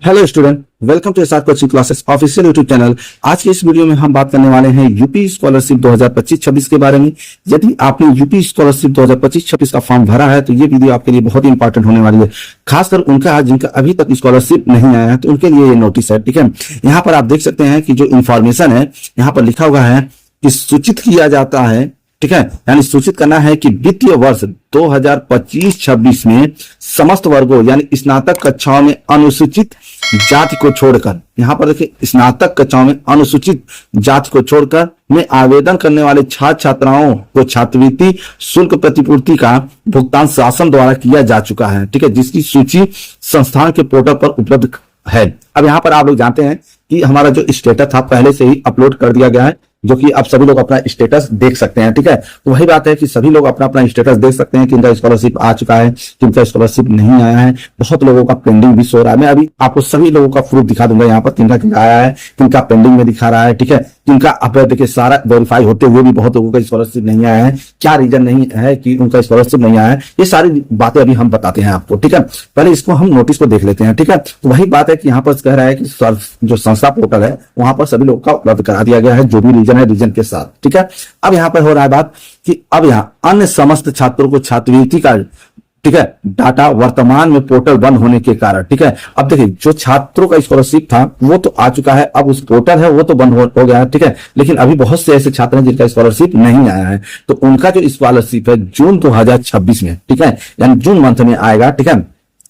Hello student, welcome to SR coaching classes official YouTube channel. आज के इस video में हम बात करने वाले हैं यूपी स्कॉलरशिप 2025-26 के बारे में। यदि आपने यूपी स्कॉलरशिप 2025-26 का फॉर्म भरा है तो ये वीडियो आपके लिए बहुत ही इंपॉर्टेंट होने वाली है, खासकर उनका जिनका अभी तक स्कॉलरशिप नहीं आया है तो उनके लिए ये नोटिस है। ठीक है, यहाँ पर आप देख सकते हैं कि जो इन्फॉर्मेशन है यहाँ पर लिखा हुआ है कि सूचित किया जाता है, ठीक है, यानी सूचित करना है कि वित्तीय वर्ष 2025-26 में समस्त वर्गों यानी स्नातक कक्षाओं में अनुसूचित जाति को छोड़कर, यहां पर देखिए स्नातक कक्षाओं में अनुसूचित जाति को छोड़कर में आवेदन करने वाले छात्र छात्राओं को छात्रवृत्ति शुल्क प्रतिपूर्ति का भुगतान शासन द्वारा किया जा चुका है। ठीक है, जिसकी सूची संस्थान के पोर्टल पर उपलब्ध है। अब यहाँ पर आप लोग जानते हैं कि हमारा जो स्टेटस था पहले से ही अपलोड कर दिया गया है, जो कि अब सभी लोग अपना स्टेटस देख सकते हैं। ठीक है, तो वही बात है कि सभी लोग अपना अपना स्टेटस देख सकते हैं कि इनका स्कॉलरशिप आ चुका है, किनका स्कॉलरशिप नहीं आया है। बहुत लोगों का पेंडिंग भी शो रहा है। मैं अभी आपको सभी लोगों का प्रूफ दिखा दूंगा यहाँ पर, किनका किनका आया है, किनका पेंडिंग में दिखा रहा है। ठीक है, किनका अब देखिए सारा वेरीफाई होते हुए भी बहुत लोगों का स्कॉलरशिप नहीं आया है, क्या रीजन नहीं है कि उनका स्कॉलरशिप नहीं आया है, ये सारी बातें अभी हम बताते हैं आपको। ठीक है, पहले इसको हम नोटिस को देख लेते हैं। ठीक है, तो वही बात है कि यहाँ पर कह रहा है कि जो संस्था पोर्टल है वहां पर सभी लोगों का उपलब्ध करा दिया गया है, जो भी रीजन है रीजन के साथ। ठीक है, अब यहाँ पर हो रहा है बात कि अब यहाँ अन्य समस्त छात्रों को छात्रवृत्ति का, ठीक है, डाटा वर्तमान में पोर्टल बंद होने के कारण, ठीक है, अब देखिए जो छात्रों का स्कॉलरशिप था वो तो आ चुका है, अब उस पोर्टल है वो तो बंद हो गया है। ठीक है, लेकिन अभी बहुत से ऐसे छात्र हैं जिनका स्कॉलरशिप नहीं आया है, तो उनका जो स्कॉलरशिप है जून 2026 में, ठीक है, यानी जून मंथ में आएगा। ठीक है,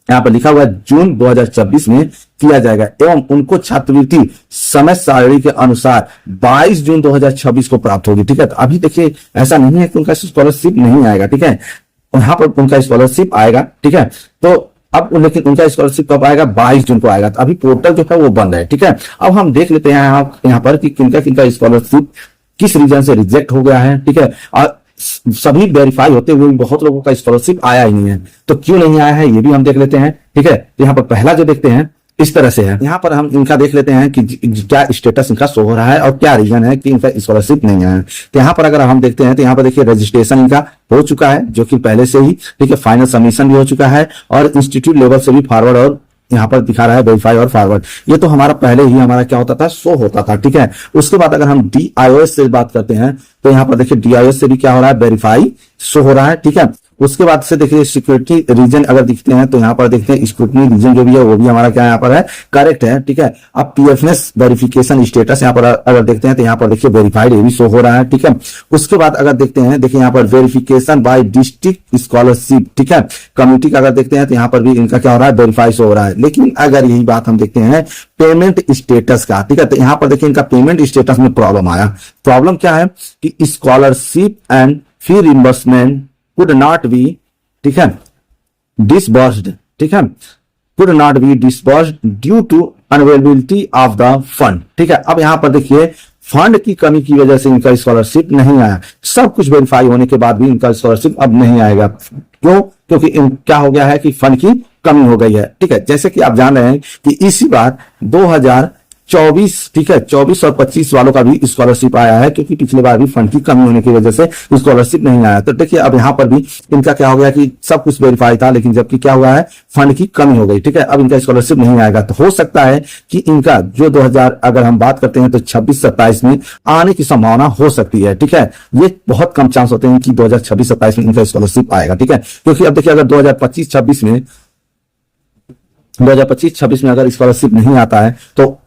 यहाँ पर लिखा हुआ है जून 2026 में किया जाएगा एवं उनको छात्रवृत्ति समय सारणी के अनुसार 22 जून 2026 को प्राप्त होगी। ठीक है, तो अभी देखिए ऐसा नहीं है कि उनका स्कॉलरशिप नहीं आएगा। ठीक है, यहाँ पर उनका स्कॉलरशिप आएगा। ठीक है, तो अब लेकिन उनका स्कॉलरशिप कब आएगा? 22 जून को आएगा। तो अभी पोर्टल जो है वो बंद है। ठीक है, अब हम देख लेते हैं यहाँ पर कि किनका किनका स्कॉलरशिप किस रीजन से रिजेक्ट हो गया है। ठीक है, और सभी वेरीफाई होते हुए बहुत लोगों का स्कॉलरशिप आया ही नहीं है, तो क्यों नहीं आया है ये भी हम देख लेते हैं। ठीक है, तो यहाँ पर पहला जो देखते हैं इस तरह से है, यहाँ पर हम इनका देख लेते हैं कि क्या स्टेटस इनका शो हो रहा है और क्या रीजन है कि इनका स्कॉलरशिप नहीं आया है। तो यहाँ पर अगर हम देखते हैं तो यहाँ पर देखिए रजिस्ट्रेशन इनका हो चुका है, जो कि पहले से ही, ठीक है, फाइनल सबमिशन भी हो चुका है और इंस्टीट्यूट लेवल से भी फॉरवर्ड और यहाँ पर दिखा रहा है वेरीफाई और फॉरवर्ड। ये तो हमारा पहले ही हमारा क्या होता था, शो होता था। ठीक है, उसके बाद अगर हम DIOS से बात करते हैं तो यहाँ पर देखिए DIOS से भी क्या हो रहा है, वेरीफाई शो हो रहा है। ठीक है, उसके बाद से देखिए सिक्योरिटी रीजन अगर दिखते हैं तो यहाँ पर देखते हैं स्क्रूटनी रीजन जो भी है वो भी हमारा क्या यहाँ पर है, करेक्ट है। ठीक है, अब PFNS वेरिफिकेशन स्टेटस यहाँ पर अगर देखते हैं तो यहाँ पर देखिए वेरीफाइड ये भी शो हो रहा है। ठीक है, उसके बाद अगर देखते हैं, देखिए यहाँ पर वेरिफिकेशन बाय डिस्ट्रिक्ट स्कॉलरशिप, ठीक है, कम्युनिटी का अगर देखते हैं तो यहाँ पर भी इनका क्या हो रहा है, वेरीफाई शो हो रहा है। लेकिन अगर यही बात हम देखते हैं पेमेंट स्टेटस का, ठीक है, तो यहाँ पर देखिए इनका पेमेंट स्टेटस में प्रॉब्लम आया। प्रॉब्लम क्या है कि scholarship and fee reimbursement could not be, ठीक है, disbursed, ठीक है, could not be disbursed due to unavailability of the fund। ठीक है, अब यहां पर देखिए फंड की कमी की वजह से इनका स्कॉलरशिप नहीं आया। सब कुछ वेरीफाई होने के बाद भी इनका स्कॉलरशिप अब नहीं आएगा। क्यों? क्योंकि क्या हो गया है कि फंड की कमी हो गई है। ठीक है, जैसे कि आप जान रहे हैं कि इसी बार 2024, ठीक है, 24 और 25 वालों का भी स्कॉलरशिप आया है, क्योंकि पिछले बार भी फंड की कमी होने की वजह से स्कॉलरशिप नहीं आया। तो देखिए अब यहाँ पर भी इनका क्या हो गया कि सब कुछ वेरीफाई था, लेकिन जबकि क्या हुआ है, फंड की कमी हो गई। ठीक है, अब इनका स्कॉलरशिप नहीं आएगा। तो हो सकता है कि इनका जो 2000 अगर हम बात करते हैं तो 26-27 में आने की संभावना हो सकती है। ठीक है, ये बहुत कम चांस होते हैं कि 2026-27 में इनका स्कॉलरशिप आएगा। ठीक है, क्योंकि अब देखिए अगर 2025-26 में अगर स्कॉलरशिप नहीं आता है तो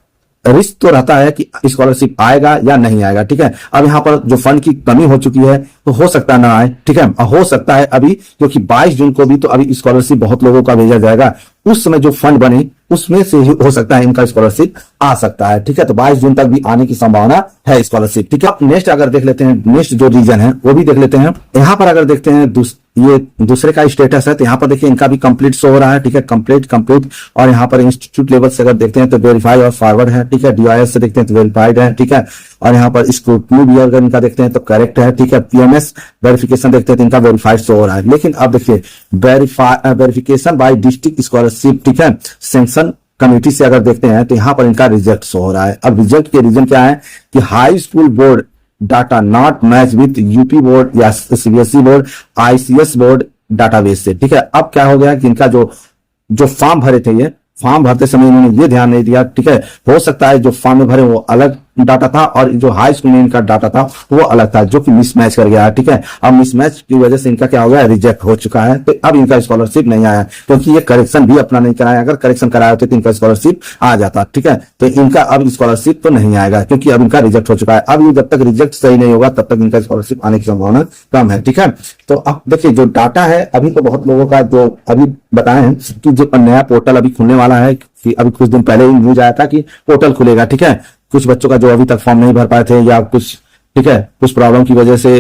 रिस्क तो रहता है कि स्कॉलरशिप आएगा या नहीं आएगा। ठीक है, अब यहाँ पर जो फंड की कमी हो चुकी है तो हो सकता है ना आए। ठीक है, हो सकता है अभी, क्योंकि 22 जून को भी तो अभी स्कॉलरशिप बहुत लोगों का भेजा जाएगा, उस समय जो फंड बने उसमें से ही हो सकता है इनका स्कॉलरशिप आ सकता है। ठीक है, तो 22 जून तक भी आने की संभावना है स्कॉलरशिप। ठीक है, नेक्स्ट अगर देख लेते हैं, नेक्स्ट जो रीजन है वो भी देख लेते हैं। यहाँ पर अगर देखते हैं ये दूसरे का स्टेटस है तो यहाँ पर देखिए इनका भी कंप्लीट शो हो रहा है। ठीक है, कंप्लीट और यहाँ पर इंस्टीट्यूट लेवल से अगर देखते हैं तो वेरीफाई और फॉरवर्ड है। ठीक है, DIOS से देखते हैं तो वेरीफाइड है। ठीक है, और यहाँ पर स्क्रूटनी भी अगर इनका देखते हैं तो करेक्ट है। ठीक है, PMS वेरिफिकेशन देखते हैं तो इनका वेरीफाइड शो हो रहा है। लेकिन अब देखिए वेरिफिकेशन बाय डिस्ट्रिक्ट स्कॉलरशिप, ठीक है, सेंक्शन कमेटी से अगर देखते हैं तो यहाँ पर इनका रिजेक्ट शो हो रहा है। अब रिजेक्ट के रीजन क्या है कि high school board data not match with UP board या CBSE board, ICS board database से। ठीक है, अब क्या हो गया कि इनका जो फॉर्म भरे थे, ये फॉर्म भरते समय इन्होंने ये ध्यान नहीं दिया, ठीक है। हो सकता है जो फॉर्म में भरे वो अलग डाटा था और जो हाई स्कूल में इनका डाटा था वो अलग था, जो कि मिसमैच कर गया है, ठीक है। अब मिसमैच की वजह से इनका क्या हो गया, रिजेक्ट हो चुका है। तो अब इनका स्कॉलरशिप नहीं आया क्योंकि ये करेक्शन भी अपना नहीं कराया। अगर करेक्शन कराया होते तो इनका स्कॉलरशिप आ जाता, ठीक है। तो इनका अब स्कॉलरशिप तो नहीं आएगा क्योंकि अब इनका रिजेक्ट हो चुका है। अब ये जब तक रिजेक्ट सही नहीं होगा तब तक इनका स्कॉलरशिप आने की संभावना कम है, ठीक है। तो अब देखिए जो डाटा है अभी तो बहुत लोगों का जो अभी बताए हैं कि जो नया पोर्टल अभी खुलने वाला है, कि अभी कुछ दिन पहले ही न्यूज आया था कि पोर्टल खुलेगा, ठीक है। कुछ बच्चों का जो अभी तक फॉर्म नहीं भर पाए थे या कुछ, ठीक है, कुछ प्रॉब्लम की वजह से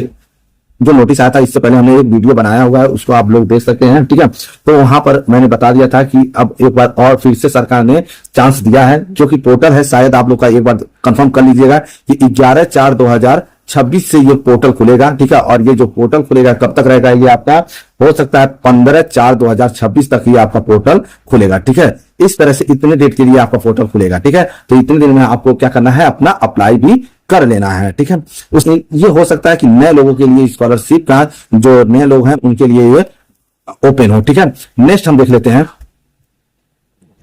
जो नोटिस आया था, इससे पहले हमने एक वीडियो बनाया हुआ है, उसको आप लोग देख सकते हैं, ठीक है। तो वहां पर मैंने बता दिया था कि अब एक बार और फिर से सरकार ने चांस दिया है। जो कि पोर्टल है, शायद आप लोग का एक बार कंफर्म कर लीजिएगा कि 11/4/2026 से ये पोर्टल खुलेगा, ठीक है। और ये जो पोर्टल खुलेगा कब तक रहेगा, ये आपका हो सकता है 15/4/2026 तक ही आपका पोर्टल खुलेगा, ठीक है। इस तरह से इतने डेट के लिए आपका पोर्टल खुलेगा, ठीक है। तो इतने दिन में आपको क्या करना है, अपना अप्लाई भी कर लेना है, ठीक है। उसमें ये हो सकता है कि नए लोगों के लिए स्कॉलरशिप का, जो नए लोग हैं उनके लिए ये ओपन हो, ठीक है। नेक्स्ट हम देख लेते हैं।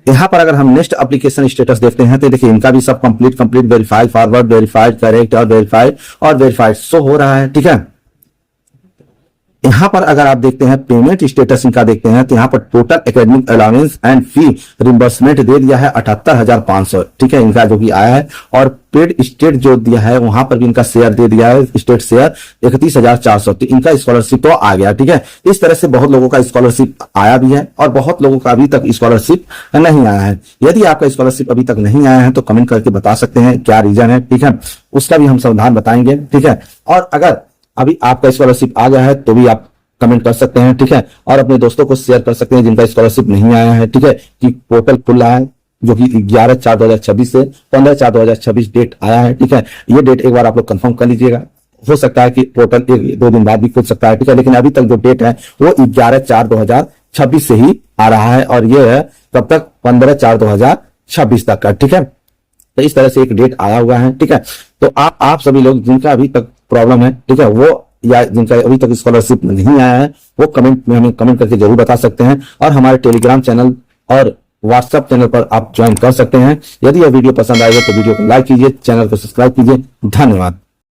यहां पर अगर हम नेक्स्ट एप्लीकेशन स्टेटस देखते हैं तो देखिए इनका भी सब complete verified, forward, verified, correct और वेरीफाइड शो हो रहा है, ठीक है। यहां पर अगर आप देखते हैं पेमेंट स्टेटस इनका देखते हैं तो यहां पर total academic allowance and fee reimbursement दे दिया है 78,500, ठीक है, इनका जो भी आया है। और पेड स्टेट जो दिया है वहां पर भी इनका शेयर दे दिया है, स्टेट शेयर 31,400, तो इनका स्कॉलरशिप तो आ गया, ठीक है। इस तरह से बहुत लोगों का स्कॉलरशिप आया भी है और बहुत लोगों का अभी तक स्कॉलरशिप नहीं आया है। यदि आपका स्कॉलरशिप अभी तक नहीं आया है तो कमेंट करके बता सकते हैं क्या रीजन है, ठीक है। उसका भी हम समाधान बताएंगे, ठीक है। और अगर अभी आपका स्कॉलरशिप आ गया है तो भी आप कमेंट कर सकते हैं, ठीक है। और अपने दोस्तों को शेयर कर सकते हैं जिनका स्कॉलरशिप नहीं आया है, ठीक है, कि पोर्टल खुल रहा है जो कि 11/4/2026 से 15/4/2026 डेट आया है, ठीक है। ये डेट एक बार आप लोग कंफर्म कर लीजिएगा। हो सकता है कि पोर्टल 1-2 दिन बाद भी खुल सकता है, ठीक है। लेकिन अभी तक जो डेट है वो 11/4/2026 से ही आ रहा है और ये है कब तक, 15/4/2026 तक का, ठीक है। तो इस तरह से एक डेट आया हुआ है, ठीक है। तो आप सभी लोग जिनका अभी तक प्रॉब्लम है, ठीक है, वो या जिनका अभी तक स्कॉलरशिप नहीं आया है वो कमेंट में हमें कमेंट करके जरूर बता सकते हैं। और हमारे टेलीग्राम चैनल और व्हाट्सएप चैनल पर आप ज्वाइन कर सकते हैं। यदि यह वीडियो पसंद आएगा तो वीडियो को लाइक कीजिए, चैनल को सब्सक्राइब कीजिए। धन्यवाद।